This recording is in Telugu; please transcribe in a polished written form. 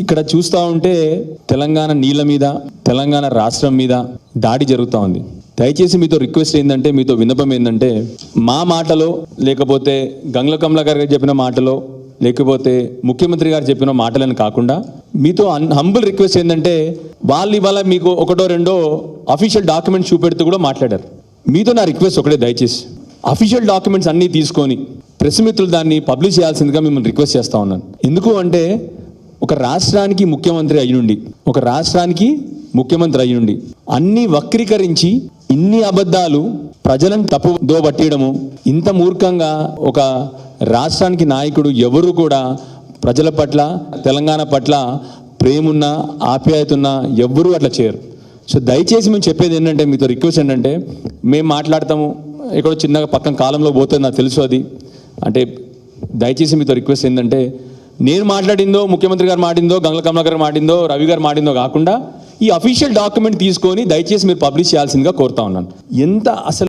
ఇక్కడ చూస్తూ ఉంటే తెలంగాణ నీళ్ళ మీద, తెలంగాణ రాష్ట్రం మీద దాడి జరుగుతూ ఉంది. దయచేసి మీతో రిక్వెస్ట్ ఏంటంటే, మీతో విన్నపం ఏంటంటే, మా మాటలో లేకపోతే గంగుల కమలాకర్ గారు చెప్పిన మాటలో లేకపోతే ముఖ్యమంత్రి గారు చెప్పిన మాటలను కాకుండా మీతో హంబుల్ రిక్వెస్ట్ ఏంటంటే, వాళ్ళు ఇవాళ మీకు ఒకటో రెండో అఫీషియల్ డాక్యుమెంట్స్ చూపెడుతూ కూడా మాట్లాడారు. మీతో నా రిక్వెస్ట్ ఒకటే, దయచేసి అఫీషియల్ డాక్యుమెంట్స్ అన్నీ తీసుకొని ప్రెస్ మిత్రులు దాన్ని పబ్లిష్ చేయాల్సిందిగా మిమ్మల్ని రిక్వెస్ట్ చేస్తూ ఉన్నాను. ఎందుకు అంటే, ఒక రాష్ట్రానికి ముఖ్యమంత్రి అయ్యుండి అన్ని వక్రీకరించి ఇన్ని అబద్ధాలు ప్రజలను తప్పుదో పట్టడము, ఇంత మూర్ఖంగా ఒక రాష్ట్రానికి నాయకుడు ఎవరు కూడా ప్రజల పట్ల, తెలంగాణ పట్ల ప్రేమున్నా ఆప్యాయతున్నా ఎవ్వరూ అట్లా చేయరు. సో దయచేసి మేము చెప్పేది ఏంటంటే, మీతో రిక్వెస్ట్ ఏంటంటే, మేము మాట్లాడతాము ఎక్కడో చిన్నగా పక్కన కాలంలో పోతుంది, నాకు తెలుసు అది. అంటే దయచేసి మీతో రిక్వెస్ట్ ఏంటంటే, నేను మాట్లాడిందో, ముఖ్యమంత్రి గారు మాట్లాడిందో, గంగుల కమలాకర్ మాట్లాడిందో, రవి గారు మాట్లాడిందో కాకుండా ఈ అఫీషియల్ డాక్యుమెంట్ తీసుకొని దయచేసి మీరు పబ్లిష్ చేయాల్సిందిగా కోరుతా ఉన్నాను. ఎంత అసలు